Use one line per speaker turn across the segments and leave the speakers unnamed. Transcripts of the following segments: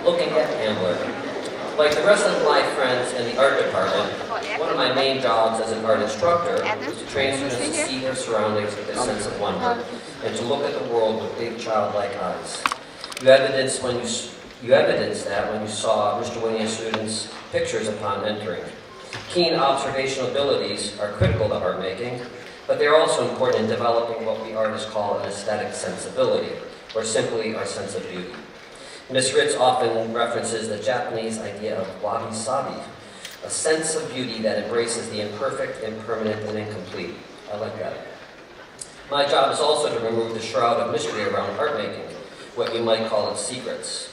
looking at Ambler. Like the rest of my friends in the art department, one of my main jobs as an art instructor was to train students to see their surroundings with a sense of wonder and to look at the world with big childlike eyes. You evidenced that when you saw Mr. Winnie's students' pictures upon entering. Keen observational abilities are critical to art making, but they are also important in developing what we artists call an aesthetic sensibility, or simply our sense of beauty. Ms. Ritz often references the Japanese idea of wabi-sabi, a sense of beauty that embraces the imperfect, impermanent, and incomplete. I like that. My job is also to remove the shroud of mystery around art making, what you might call its secrets.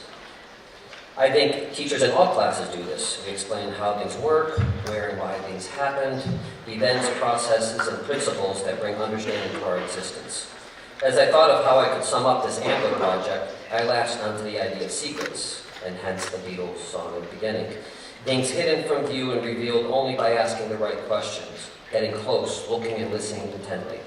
I think teachers in all classes do this. We explain how things work, where and why things happened, events, processes, and principles that bring understanding to our existence. As I thought of how I could sum up this Ambler project, I latched onto the idea of secrets, and hence the Beatles song at the beginning. Things hidden from view and revealed only by asking the right questions, getting close, looking and listening intently.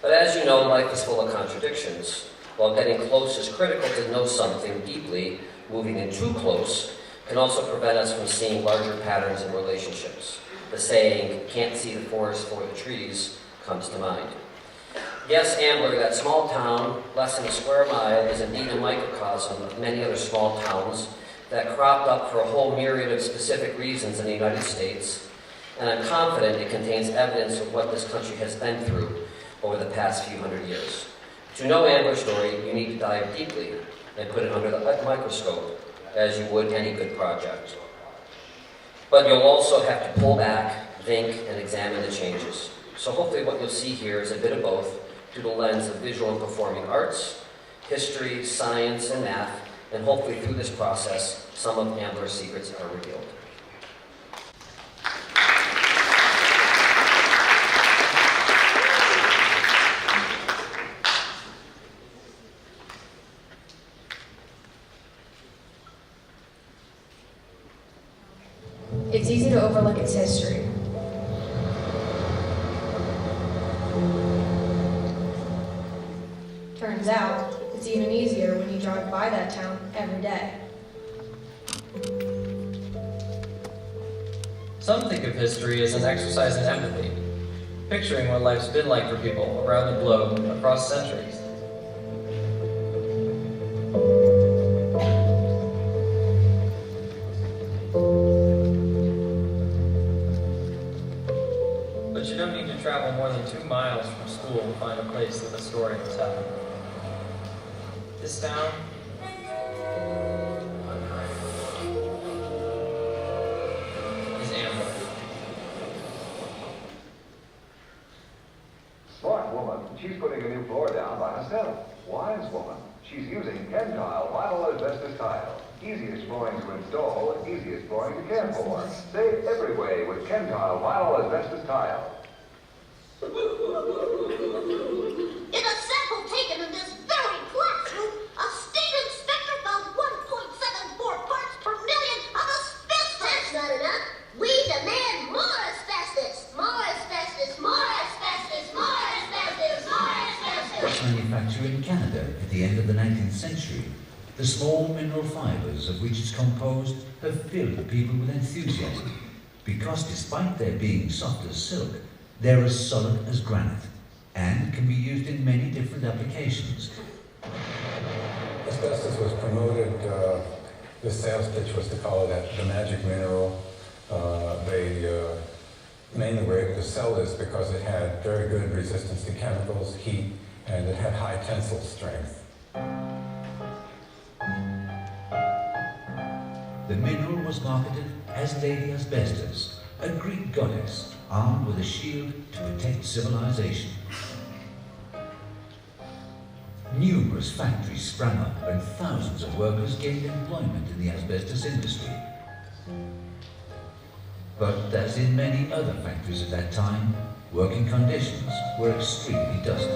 But as you know, life is full of contradictions. While getting close is critical to know something deeply, moving in too close can also prevent us from seeing larger patterns in relationships. The saying, "can't see the forest for the trees," comes to mind. Yes, Ambler, that small town, less than a square mile, is indeed a microcosm of many other small towns that cropped up for a whole myriad of specific reasons in the United States, and I'm confident it contains evidence of what this country has been through over the past few hundred years. To know Ambler's story, you need to dive deeply and put it under the microscope, as you would any good project. But you'll also have to pull back, think, and examine the changes. So hopefully what you'll see here is a bit of both, through the lens of visual and performing arts, history, science, and math, and hopefully through this process, some of Ambler's secrets are revealed.
It's easy to overlook its history. Turns out, it's even easier when you drive by that town every day.
Some think of history as an exercise in empathy, picturing what life's been like for people around the globe across centuries. But you don't need to travel more than 2 miles from school to find a place that a story has happened. This town is Ambler.
Smart woman, she's putting a new floor down by herself. Wise woman, she's using Ken-Tile vinyl asbestos tile. Easiest flooring to install, easiest flooring to care for. Save every way with Ken-Tile vinyl asbestos tile.
In a sample taken in this very classroom, a state inspector found 1.74 parts per million of asbestos. That's not enough. We demand more asbestos. More asbestos. More asbestos. More asbestos. More asbestos.
Manufactured in Canada at the end of the 19th century, the small mineral fibers of which it's composed have filled people with enthusiasm, because despite their being soft as silk, they're as solid as granite and can be used in many different applications.
Asbestos was promoted, the sales pitch was to call it the magic mineral. They mainly were able to sell this because it had very good resistance to chemicals, heat, and it had high tensile strength.
The mineral was marketed as Lady Asbestos, a Greek goddess armed with a shield to protect civilization. Numerous factories sprang up and thousands of workers gained employment in the asbestos industry. But as in many other factories at that time, working conditions were extremely dusty.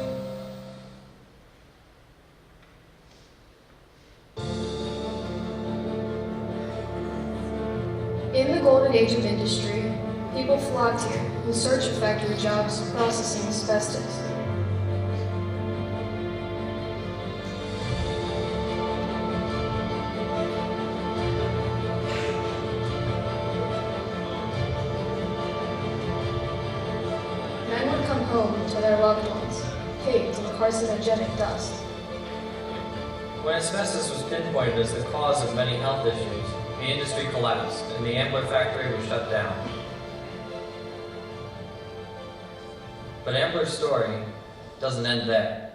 In the golden age of industry, people flocked here in search of factory jobs processing asbestos. home to their loved ones, caked in carcinogenic dust.
When asbestos was pinpointed as the cause of many health issues, the industry collapsed and the Ambler factory was shut down. But Ambler's story doesn't end there.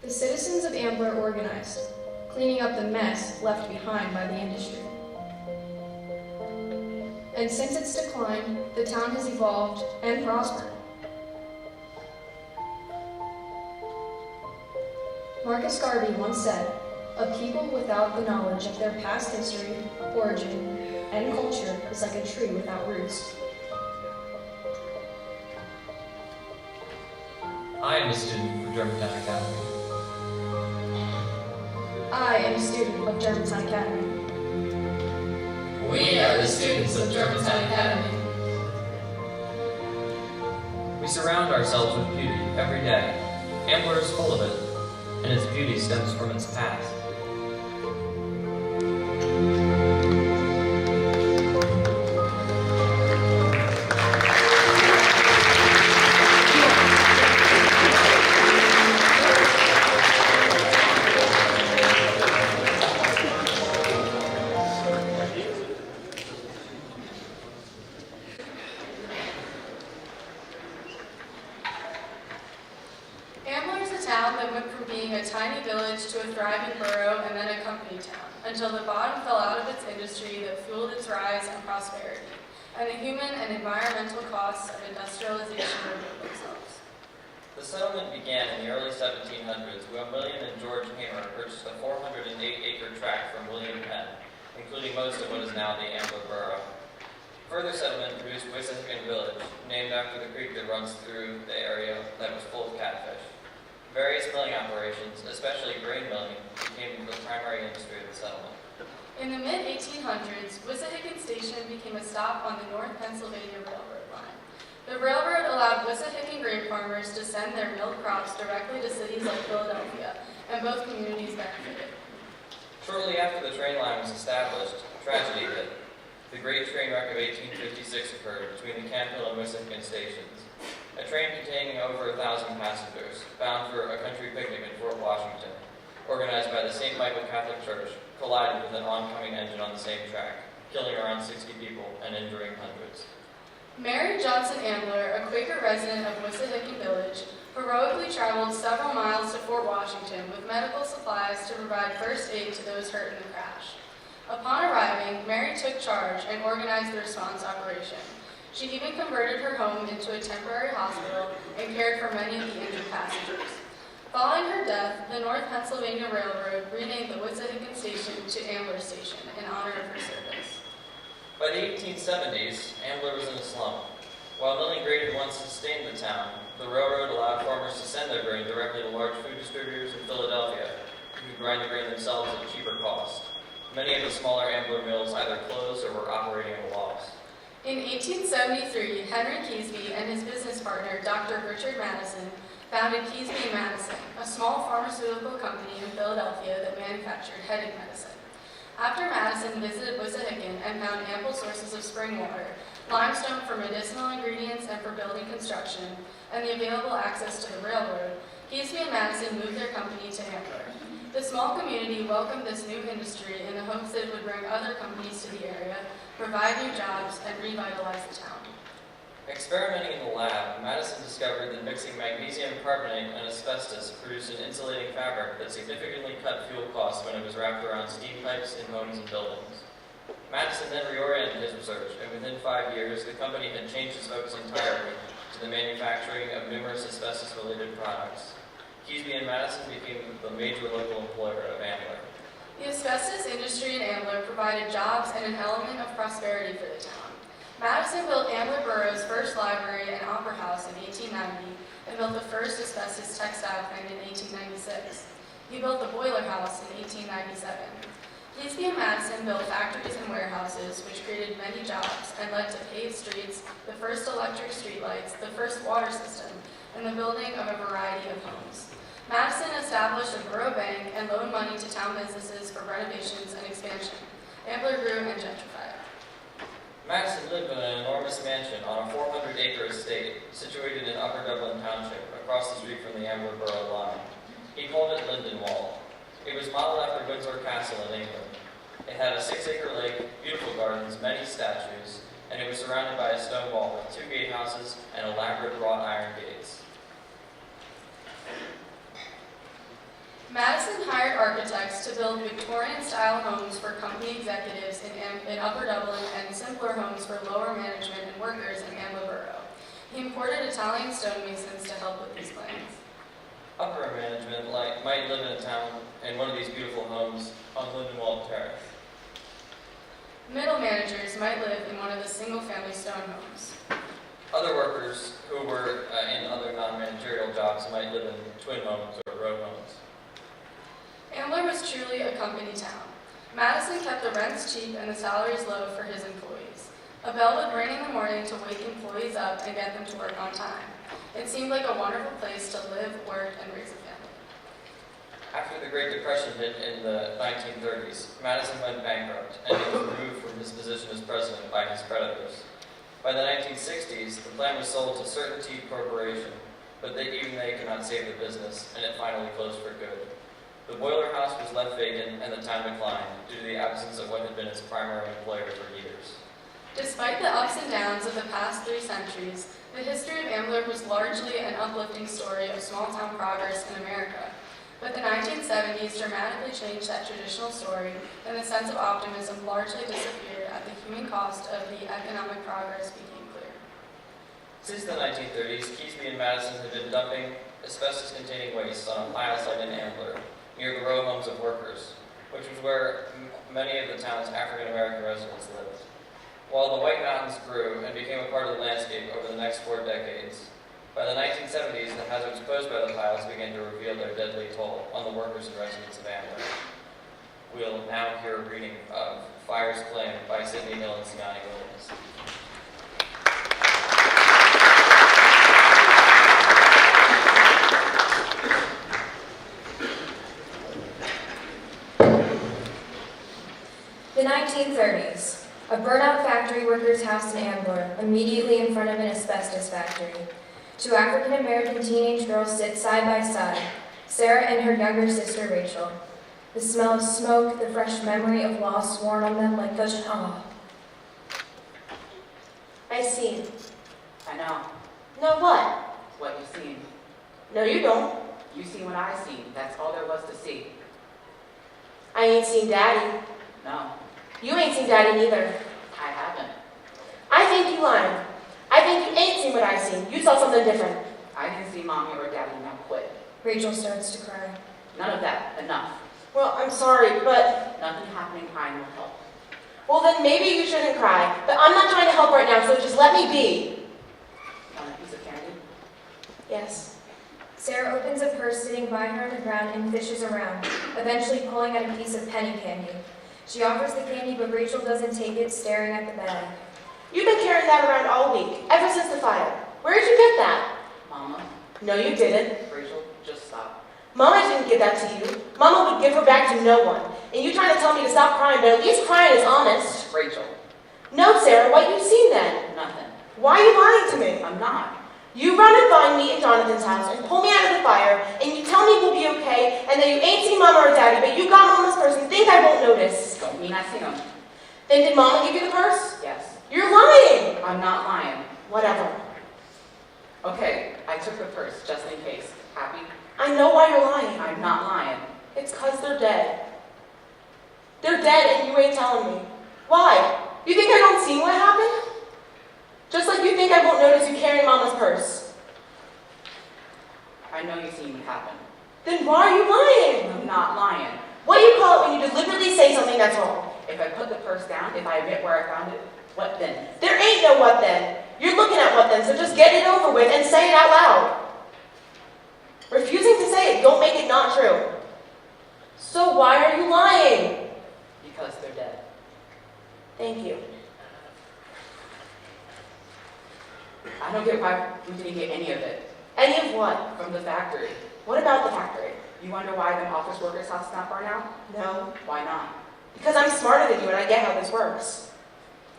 The citizens of Ambler organized, cleaning up the mess left behind by the industry. And since its decline, the town has evolved and prospered. Marcus Garvey once said, "A people without the knowledge of their past history, origin, and culture is like a tree without roots."
I am a student of Germantown Academy.
I am a student of Germantown Academy.
We are the students of Germantown Academy. We surround ourselves with beauty every day. Ambler is full of it, and its beauty stems from its past.
Until the bottom fell out of its industry that fueled its rise and prosperity, and the human and environmental costs of industrialization revealed themselves.
The settlement began in the early 1700s when William and George Hamer purchased a 408-acre tract from William Penn, including most of what is now the Ambler Borough. Further settlement produced Wissahickon Village, named after the creek that runs through the area that was full of catfish. Various milling operations, especially grain milling, became the primary industry of the settlement.
In the mid-1800s, Wissahickon Station became a stop on the North Pennsylvania Railroad line. The railroad allowed Wissahickon grain farmers to send their milled crops directly to cities like Philadelphia, and both communities benefited.
Shortly after the train line was established, tragedy hit. The Great Train Wreck of 1856 occurred between the Campbell and Wissahickon stations. A train containing over 1,000 passengers, bound for a country picnic in Fort Washington, organized by the St. Michael Catholic Church, collided with an oncoming engine on the same track, killing around 60 people and injuring hundreds.
Mary Johnson Ambler, a Quaker resident of Wissahickon Village, heroically traveled several miles to Fort Washington with medical supplies to provide first aid to those hurt in the crash. Upon arriving, Mary took charge and organized the response operation. She even converted her home into a temporary hospital and cared for many of the injured passengers. Following her death, the North Pennsylvania Railroad renamed the Wissahickon Station to Ambler Station in honor of her service.
By the 1870s, Ambler was in a slump. While milling grain had once sustained the town, the railroad allowed farmers to send their grain directly to large food distributors in Philadelphia, who could grind the grain themselves at a cheaper cost. Many of the smaller Ambler mills either closed or were operating at a loss.
In 1873, Henry Keesby and his business partner, Dr. Richard Madison, founded Keesby & Madison, a small pharmaceutical company in Philadelphia that manufactured headache medicine. After Madison visited Wissahickon and found ample sources of spring water, limestone for medicinal ingredients and for building construction, and the available access to the railroad, Keesby & Madison moved their company to Ambler. The small community welcomed this new industry in the hopes that it would bring other companies to the area, provide new jobs, and revitalize the town.
Experimenting in the lab, Madison discovered that mixing magnesium carbonate and asbestos produced an insulating fabric that significantly cut fuel costs when it was wrapped around steam pipes in homes and buildings. Madison then reoriented his research, and within 5 years, the company had changed its focus entirely to the manufacturing of numerous asbestos-related products. Keesby & Madison became the major local employer of Ambler.
The asbestos industry in Ambler provided jobs and an element of prosperity for the town. Madison built Ambler Borough's first library and opera house in 1890 and built the first asbestos textile plant in 1896. He built the boiler house in 1897. Keesby & Madison built factories and warehouses, which created many jobs and led to paved streets, the first electric streetlights, the first water system, and the building of a variety of homes. Madison established a borough bank and loaned money to town businesses for renovations and expansion. Ambler grew and gentrified.
Madison lived in an enormous mansion on a 400-acre estate situated in Upper Dublin Township, across the street from the Ambler borough line. He called it Lindenwald. It was modeled after Windsor Castle in England. It had a 6-acre lake, beautiful gardens, many statues, and it was surrounded by a stone wall with 2 gatehouses and elaborate wrought iron gates.
Madison hired architects to build Victorian-style homes for company executives in Upper Dublin and simpler homes for lower management and workers in Ambler Borough. He imported Italian stonemasons to help with these plans.
Upper management might live in a town in one of these beautiful homes on Lindenwald Terrace.
Middle managers might live in one of the single-family stone homes.
Other workers who were in other non-managerial jobs might live in twin homes or row homes.
Ambler was truly a company town. Madison kept the rents cheap and the salaries low for his employees. A bell would ring in the morning to wake employees up and get them to work on time. It seemed like a wonderful place to live, work, and raise a family.
After the Great Depression hit in the 1930s, Madison went bankrupt and he was removed from his position as president by his creditors. By the 1960s, the plant was sold to Certainty Corporation, but even they could not save the business, and it finally closed for good. The boiler house was left vacant and the town declined due to the absence of what had been its primary employer for years.
Despite the ups and downs of the past 3 centuries, the history of Ambler was largely an uplifting story of small-town progress in America. But the 1970s dramatically changed that traditional story, and the sense of optimism largely disappeared at the human cost of the economic progress became clear.
Since the 1930s, Keesby and Madison had been dumping asbestos-containing waste on a pile site in Ambler, near the row homes of workers, which was where many of the town's African-American residents lived. While the White Mountains grew and became a part of the landscape over the next 4 decades, by the 1970s, the hazards posed by the piles began to reveal their deadly toll on the workers and residents of Ambler. We'll now hear a reading of Fire's Claim by Sidney Hill and Siani Williams.
The 1930s. A burnout factory worker's house in Ambler, immediately in front of an asbestos factory. 2 African-American teenage girls sit side by side, Sarah and her younger sister Rachel. The smell of smoke, the fresh memory of loss worn on them like such
I seen.
I know.
Know what?
What you seen.
No, you don't.
You seen what I seen. That's all there was to see.
I ain't seen Daddy.
No,
You ain't seen Daddy neither.
I haven't.
I think you lying. I think you ain't seen what I seen. You saw something different.
I didn't see Mommy or Daddy. Now quit.
Rachel starts to cry.
None of that. Enough.
Well, I'm sorry, but...
Nothing happening. Crying will help.
Well, then maybe you shouldn't cry. But I'm not trying to help right now, so just let me be.
Want a piece of candy?
Yes.
Sarah opens a purse sitting by her on the ground and fishes around, eventually pulling out a piece of penny candy. She offers the candy, but Rachel doesn't take it, staring at the bag.
You've been carrying that around all week, ever since the fire. Where did you get that?
Mama?
No, you didn't.
Rachel, just stop.
Mama didn't give that to you. Mama would give her back to no one. And you trying to tell me to stop crying, but at least crying is honest.
Rachel.
No, Sarah, what you seen then?
Nothing.
Why are you lying to me?
I'm not.
You run and find me in Jonathan's house and pull me out of the fire, and you tell me we'll be okay, and that you ain't seen Mama or Daddy, but you got Mama's purse and think I won't notice.
Don't mean I seen them.
Then did Mama give you the purse?
Yes.
You're lying!
I'm not lying.
Whatever.
Okay, I took the purse just in case. Happy?
I know why you're lying.
I'm not lying.
It's 'cause they're dead. They're dead and you ain't telling me. Why? You think I don't see what happened? Just like you think I won't notice you carrying Mama's purse.
I know you seen what happened.
Then why are you lying?
I'm not lying.
What do you call it when you deliberately say something that's wrong?
If I put the purse down, if I admit where I found it, what then?
There ain't no what then. You're looking at what then, so just get it over with and say it out loud. Refusing to say it don't make it not true. So why are you lying?
Because they're dead.
Thank you.
I don't get why we didn't get any of it.
Any of what?
From the factory.
What about the factory?
You wonder why them office workers' house not burn out?
No.
Why not?
Because I'm smarter than you and I get how this works.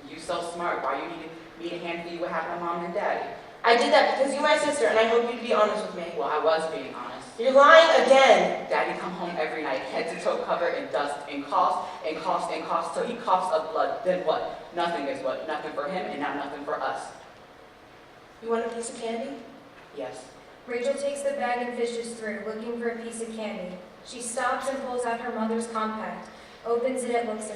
You so smart. Why you need me to hand for you what happened to mom and daddy?
I did that because you're my sister, and I hope you'd be honest with me.
Well, I was being honest.
You're lying again.
Daddy come home every night, head to toe covered in dust, and coughs and coughs and coughs till he coughs up blood. Then what? Nothing is what? Nothing for him and now nothing for us.
You want a piece of candy?
Yes.
Rachel takes the bag and fishes through, looking for a piece of candy. She stops and pulls out her mother's compact, opens it and looks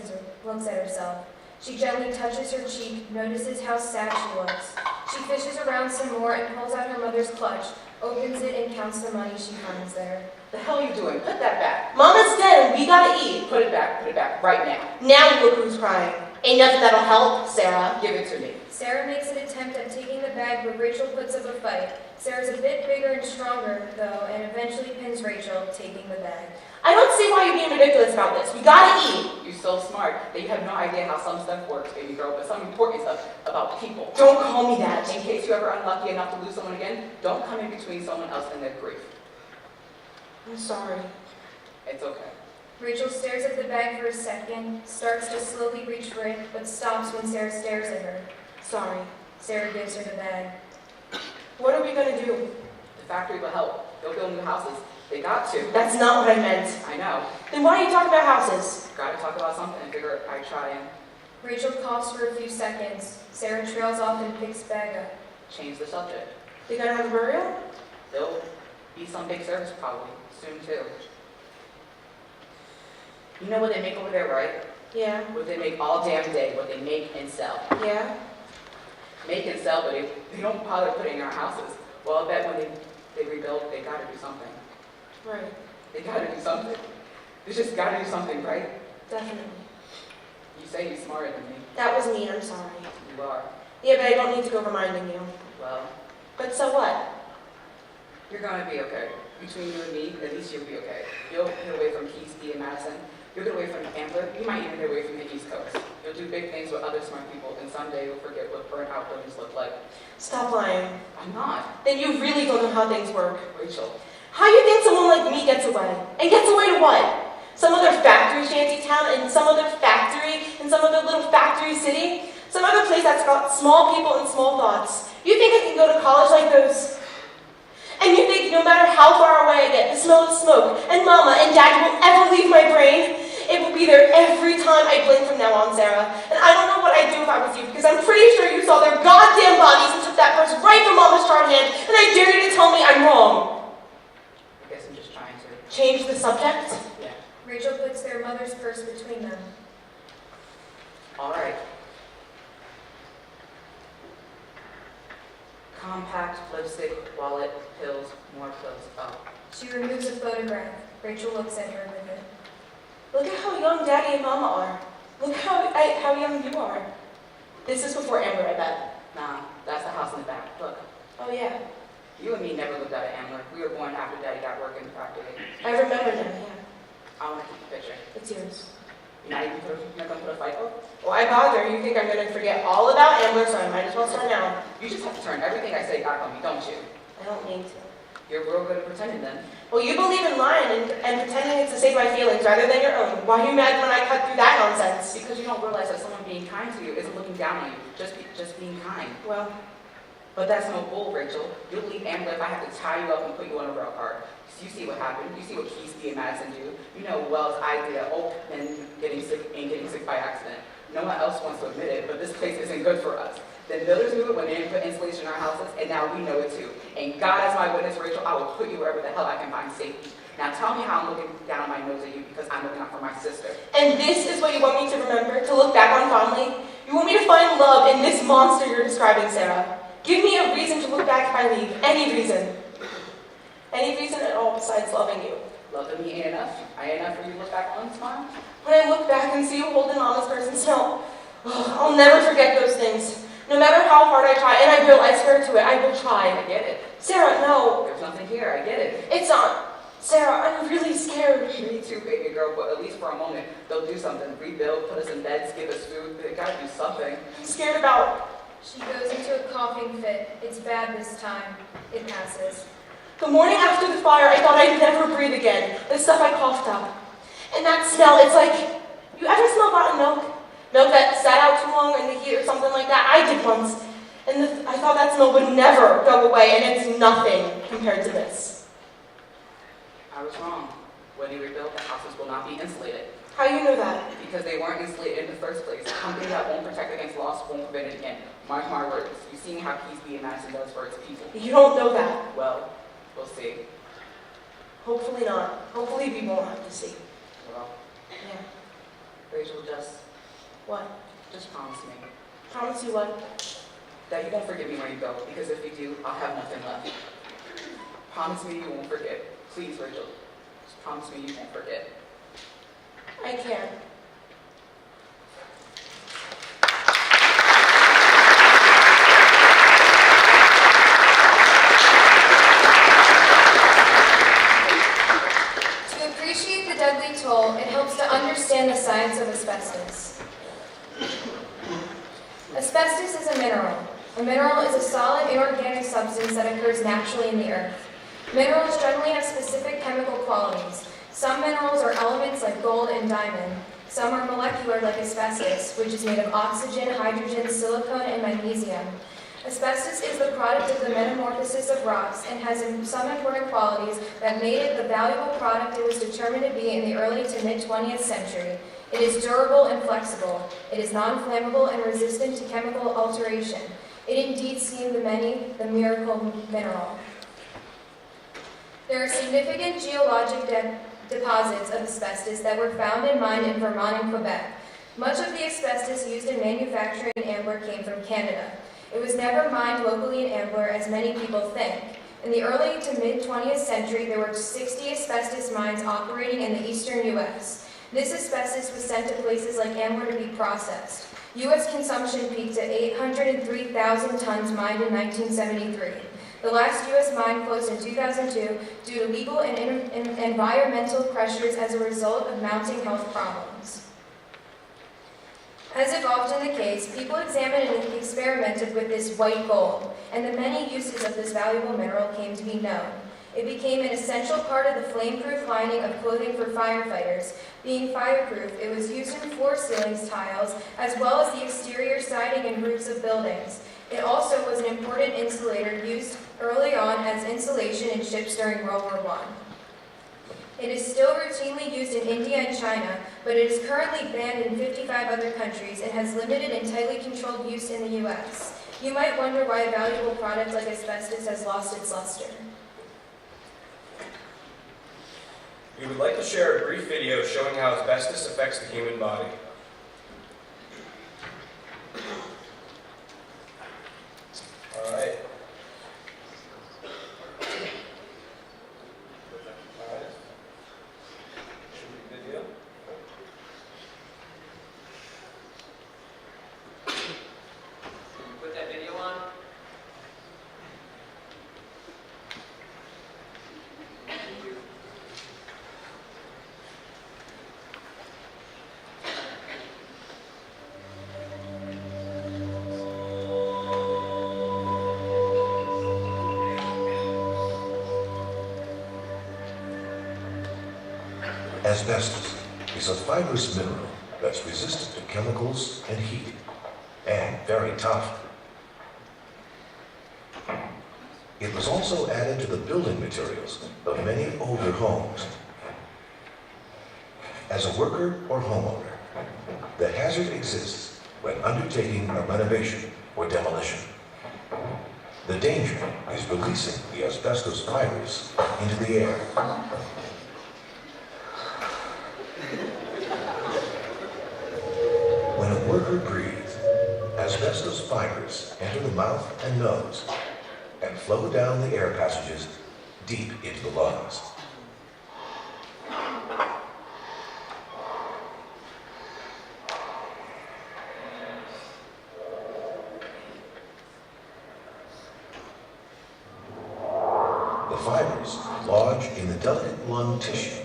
at herself. She gently touches her cheek, notices how sad she looks. She fishes around some more and pulls out her mother's clutch, opens it and counts the money she finds there.
The hell are you doing? Put that back.
Mama's dead and we gotta eat.
Put it back right now.
Now look who's crying. Ain't nothing that'll help, Sarah.
Give it to me.
Sarah makes an attempt at taking the bag, but Rachel puts up a fight. Sarah's a bit bigger and stronger, though, and eventually pins Rachel, taking the bag.
I don't see why you're being ridiculous about this. We gotta eat.
You're so smart that you have no idea how some stuff works, baby girl, but some important stuff about people.
Don't call me that.
In case you're ever unlucky enough to lose someone again, don't come in between someone else and their grief.
I'm sorry.
It's okay.
Rachel stares at the bag for a second, starts to slowly reach for it, but stops when Sarah stares at her.
Sorry.
Sarah gives her the bag.
What are we gonna do?
The factory will help. They'll build new houses. They got to.
That's not what I meant.
I know.
Then why are you talking about houses?
Gotta talk about something and figure I try and
Rachel coughs for a few seconds. Sarah trails off and picks bag up.
change the subject.
They gonna have a burial?
There'll be some big service probably, soon too. You know what they make over there, right?
Yeah.
What they make all damn day, what they make and sell.
Yeah?
Make and sell, but they don't bother putting in our houses. Well, I bet when they rebuild, they gotta do something.
Right.
They gotta do something. They just gotta do something, right?
Definitely.
You say you're smarter than me.
That was me, I'm sorry.
You are.
Yeah, but I don't need to go reminding you.
Well,
But so what?
you're gonna be okay. Between you and me, at least you'll be okay. You'll get away from Keystone and Madison. You'll get away from Ambler. You might even get away from the East Coast. You'll do big things with other smart people, and someday you'll forget what burnt out buildings look like.
Stop lying.
I'm not.
Then you really don't know how things work.
Rachel.
How you think someone like me gets away? And gets away to what? Some other factory shanty town and some other factory in some other little factory city? Some other place that's got small people and small thoughts. You think I can go to college like those? And you think no matter how far away I get, the smell of smoke and mama and daddy will ever leave my brain? It will be there every time I blink from now on, Sarah. And I don't know what I'd do if I was you, because I'm pretty sure you saw their goddamn bodies and took that purse right from mama's charred hand, and I dare you to tell me I'm wrong.
I guess I'm just trying to.
Change the subject?
Yeah.
Rachel puts their mother's purse between them.
All right. Compact, lipstick, wallet, pills, more pills. Oh.
She removes a photograph. Rachel looks at her with it.
Look at how young Daddy and Mama are. Look how young you are. This is before Ambler, I bet.
Nah, that's the house in the back. Look,
Oh yeah,
you and me never lived out of Ambler. We were born after Daddy got work in the factory.
I remember now. Yeah,
I want to keep the picture.
it's yours.
You're not gonna put a fight up?
Why bother? You think I'm gonna forget all about Ambler, so I might as well start now.
You just have to turn everything I say back on me, don't you?
I don't need to.
You're real good at pretending then.
Well, you believe in lying and pretending it's to save my feelings rather than your own. Why are you mad when I cut through that nonsense?
Because you don't realize that someone being kind to you isn't looking down on you, just being kind.
Well,
But that's no bull, Rachel. You'll leave Ambler if I have to tie you up and put you on a rail car. You see what happened. You see what Keystone and Madison do. You know well as I did at old men getting sick by accident. No one else wants to admit it, but this place isn't good for us. The builders knew it when they didn't put insulation in our houses, and now we know it too. And God is my witness, Rachel, I will put you wherever the hell I can find safety. Now tell me how I'm looking down my nose at you because I'm looking out for my sister.
and this is what you want me to remember, to look back on fondly? You want me to find love in this monster you're describing, Sarah? Give me a reason to look back if I leave. Any reason. Any reason at all besides loving you.
Loving me ain't enough. I ain't enough for you to look back on and smile.
When I look back and see you holding Mama's purse and smell, I'll never forget those things. No matter how hard I try, and I will, I swear to it, I will try.
I get it.
Sarah, no.
There's nothing here, I get it.
It's not. Sarah, I'm really scared.
Me too, baby girl, but at least for a moment, they'll do something. Rebuild, put us in beds, give us food. They gotta do something.
I'm scared about
She goes into a coughing fit. It's bad this time. It passes.
the morning after the fire. I thought I'd never breathe again. The stuff I coughed up. And that smell, it's like, you ever smell rotten milk? Milk that sat out too long in the heat or something like that. I did once. And I thought that smell would never go away, and it's nothing compared to this.
I was wrong. When they rebuilt, the houses will not be insulated.
How do you know that?
Because they weren't insulated in the first place. A company that won't protect against loss won't prevent it again. Mark my words. You've seen how Keesby and Madison does for its people.
You don't know that.
Well, we'll see.
Hopefully not. Hopefully we won't have to see.
Well,
Yeah.
Rachel, just
What?
promise me
Promise you what?
that you won't forgive me when you go, because if you do, I'll have nothing left. Promise me you won't forget. Please, Rachel. Just promise me you won't forget.
I can't.
To appreciate the deadly toll, it helps to understand the science of asbestos. Asbestos is a mineral. A mineral is a solid inorganic substance that occurs naturally in the earth. Minerals generally have specific chemical qualities. Some minerals are elements like gold and diamond. Some are molecular like asbestos, which is made of oxygen, hydrogen, silicon, and magnesium. Asbestos is the product of the metamorphosis of rocks and has some important qualities that made it the valuable product it was determined to be in the early to mid-20th century. It is durable and flexible. It is non-flammable and resistant to chemical alteration. It indeed seemed to many the miracle mineral. There are significant geologic deposits of asbestos that were found and mined in Vermont and Quebec. Much of the asbestos used in manufacturing Ambler came from Canada. It was never mined locally in Ambler, as many people think. In the early to mid-20th century, there were 60 asbestos mines operating in the eastern U.S. This asbestos was sent to places like Ambler to be processed. U.S. consumption peaked at 803,000 tons mined in 1973. The last U.S. mine closed in 2002 due to legal and environmental pressures as a result of mounting health problems. As is often the case, people examined and experimented with this white gold, and the many uses of this valuable mineral came to be known. It became an essential part of the flame-proof lining of clothing for firefighters. Being fireproof, it was used in floor ceilings tiles, as well as the exterior siding and roofs of buildings. It also was an important insulator used early on as insulation in ships during World War I. It is still routinely used in India and China, but it is currently banned in 55 other countries and has limited and tightly controlled use in the U.S. You might wonder why a valuable product like asbestos has lost its luster.
We would like to share a brief video showing how asbestos affects the human body. All right. Video.
Put that video on.
Asbestos is a fibrous mineral that's resistant to chemicals and heat, and very tough. It was also added to the building materials of many older homes. As a worker or homeowner, the hazard exists when undertaking a renovation or demolition. The danger is releasing the asbestos fibers into the air. When a worker breathes, asbestos fibers enter the mouth and nose and flow down the air passages deep into the lungs. The fibers lodge in the delicate lung tissue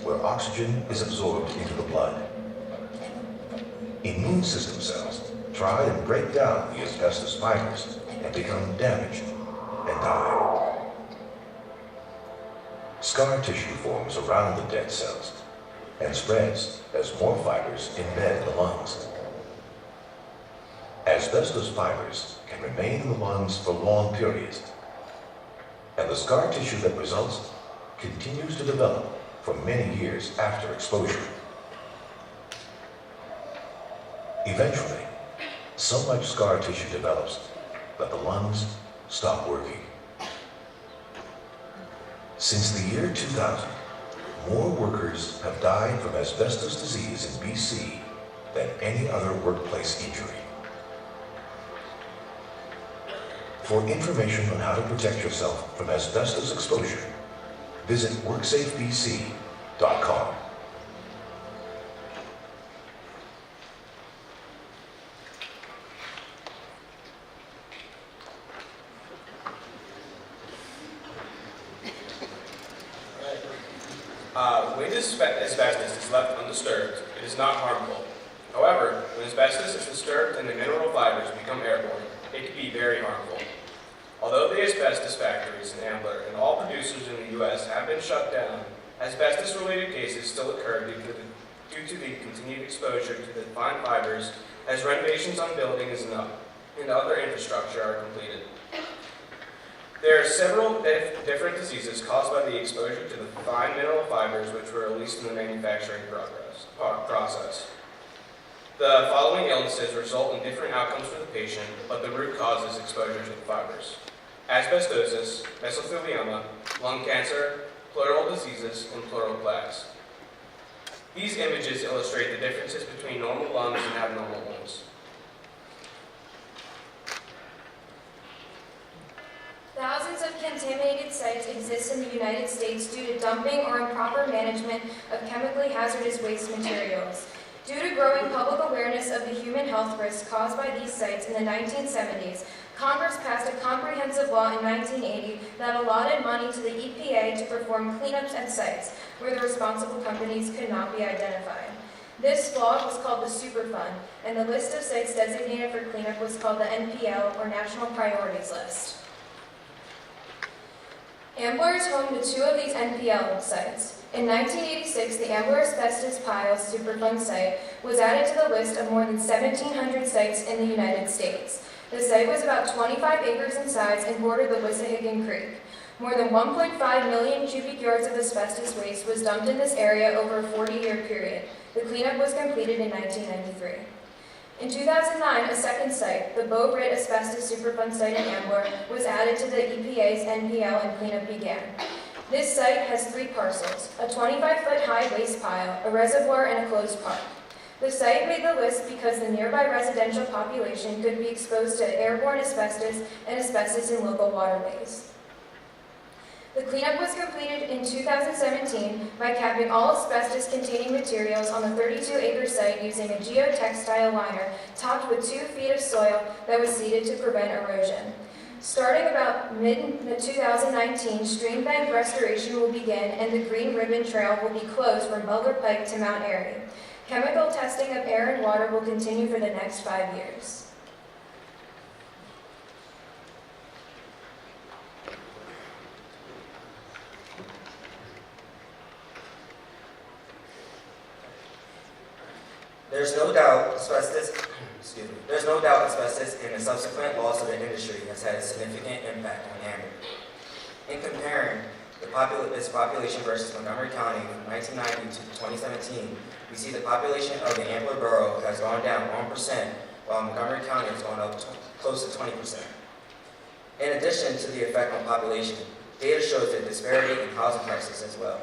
where oxygen is absorbed into the blood. Immune system cells try and break down the asbestos fibers and become damaged and die. Scar tissue forms around the dead cells and spreads as more fibers embed in the lungs. Asbestos fibers can remain in the lungs for long periods, and the scar tissue that results continues to develop for many years after exposure. Eventually, so much scar tissue develops that the lungs stop working. Since the year 2000, more workers have died from asbestos disease in BC than any other workplace injury. For information on how to protect yourself from asbestos exposure, visit WorksafeBC.com.
When asbestos is left undisturbed, it is not harmful. However, when asbestos is disturbed and the mineral fibers become airborne, it can be very harmful. Although the asbestos factories in Ambler and all producers in the U.S. have been shut down, asbestos-related cases still occur due to the continued exposure to the fine fibers as renovations on buildings and other infrastructure are completed. There are several different diseases caused by the exposure to the fine mineral fibers which were released in the manufacturing process. The following illnesses result in different outcomes for the patient, but the root cause is exposure to the fibers: asbestosis, mesothelioma, lung cancer, pleural diseases, and pleural plaques. These images illustrate the differences between normal lungs and abnormal ones.
Thousands of contaminated sites exist in the United States due to dumping or improper management of chemically hazardous waste materials. Due to growing public awareness of the human health risks caused by these sites in the 1970s, Congress passed a comprehensive law in 1980 that allotted money to the EPA to perform cleanups at sites where the responsible companies could not be identified. This law was called the Superfund, and the list of sites designated for cleanup was called the NPL, or National Priorities List. Ambler is home to two of these NPL sites. In 1986, the Ambler Asbestos Piles Superfund site was added to the list of more than 1,700 sites in the United States. The site was about 25 acres in size and bordered the Wissahickon Creek. More than 1.5 million cubic yards of asbestos waste was dumped in this area over a 40-year period. The cleanup was completed in 1993. In 2009, a second site, the Beau Britt Asbestos Superfund site in Ambler, was added to the EPA's NPL and cleanup began. This site has 3 parcels, a 25-foot high waste pile, a reservoir, and a closed park. The site made the list because the nearby residential population could be exposed to airborne asbestos and asbestos in local waterways. The cleanup was completed in 2017 by capping all asbestos-containing materials on the 32-acre site using a geotextile liner topped with 2 feet of soil that was seeded to prevent erosion. Starting about mid-2019, stream bank restoration will begin and the Green Ribbon Trail will be closed from Butler Pike to Mount Airy. Chemical testing of air and water will continue for the next 5 years.
There's no doubt asbestos and the subsequent loss of the industry has had a significant impact on Ambler. In comparing its population versus Montgomery County from 1990 to 2017, we see the population of the Ambler borough has gone down 1%, while Montgomery County has gone up close to 20%. In addition to the effect on population, data shows the disparity in housing prices as well.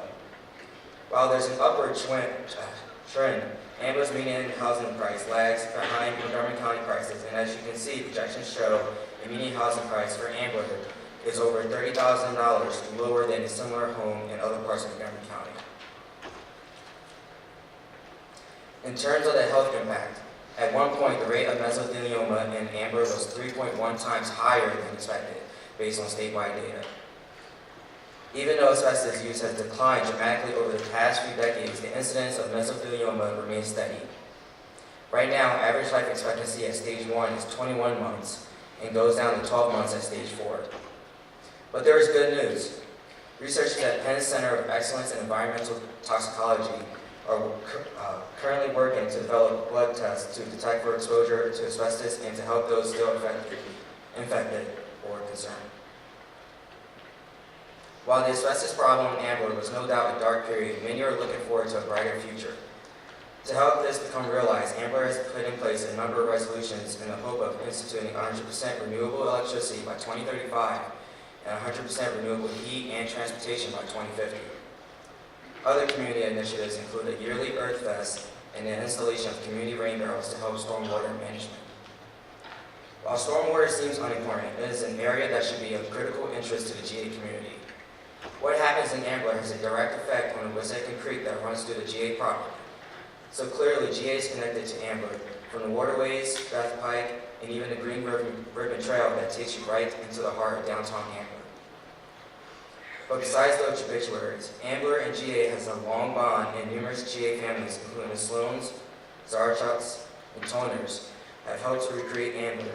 While there's an upward trend, Ambler's median housing price lags behind Montgomery County prices, and as you can see, projections show the median housing price for Ambler is over $30,000 lower than a similar home in other parts of Montgomery County. In terms of the health impact, at one point the rate of mesothelioma in Ambler was 3.1 times higher than expected, based on statewide data. Even though asbestos use has declined dramatically over the past few decades, the incidence of mesothelioma remains steady. Right now, average life expectancy at stage 1 is 21 months and goes down to 12 months at stage 4. But there is good news. Researchers at Penn Center of Excellence in Environmental Toxicology are currently working to develop blood tests to detect for exposure to asbestos and to help those still infected or concerned. While the asbestos problem in Ambler was no doubt a dark period, many are looking forward to a brighter future. To help this become realized, Ambler has put in place a number of resolutions in the hope of instituting 100% renewable electricity by 2035 and 100% renewable heat and transportation by 2050. Other community initiatives include a yearly Earth Fest and the installation of community rain barrels to help stormwater management. While stormwater seems unimportant, it is an area that should be of critical interest to the GA community. What happens in Ambler has a direct effect on the Wissahickon Creek that runs through the GA property. So clearly, GA is connected to Ambler, from the waterways, Beth Pike, and even the Green Ribbon Trail that takes you right into the heart of downtown Ambler. But besides those obituaries, Ambler and GA has a long bond, and numerous GA families, including the Sloans, Zarchucks, and Toners, have helped to recreate Ambler.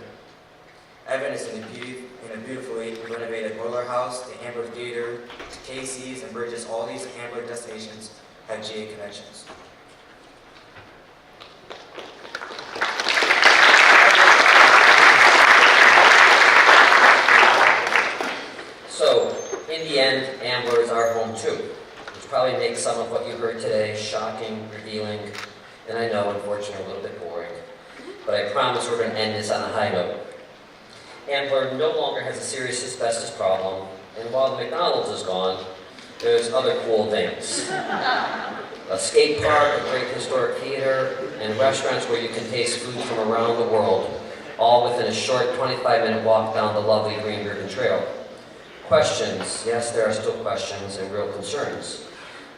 Evidence in a beautifully renovated boiler house, the Ambler Theater, to Casey's and Bridges, all these Ambler destinations have GA connections.
So, in the end, Ambler is our home too, which probably makes some of what you heard today shocking, revealing, and I know, unfortunately, a little bit boring. But I promise we're going to end this on a high note. Ambler no longer has a serious asbestos problem, and while the McDonald's is gone, there's other cool things. A skate park, a great historic theater, and restaurants where you can taste food from around the world, all within a short 25-minute walk down the lovely Green Ribbon Trail. Questions, yes, there are still questions and real concerns.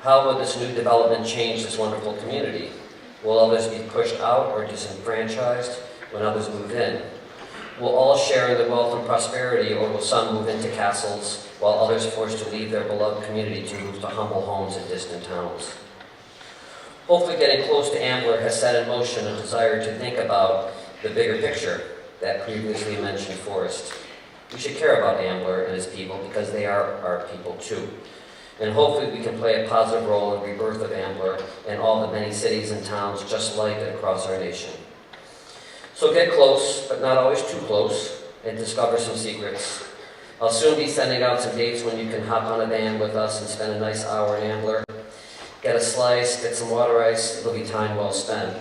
How will this new development change this wonderful community? Will others be pushed out or disenfranchised when others move in? Will all share in the wealth and prosperity, or will some move into castles while others forced to leave their beloved community to move to humble homes in distant towns? Hopefully getting close to Ambler has set in motion a desire to think about the bigger picture, that previously mentioned forest. We should care about Ambler and his people because they are our people too. And hopefully we can play a positive role in the rebirth of Ambler and all the many cities and towns just like it across our nation. So get close, but not always too close, and discover some secrets. I'll soon be sending out some dates when you can hop on a van with us and spend a nice hour in Ambler. Get a slice, get some water ice, it'll be time well spent.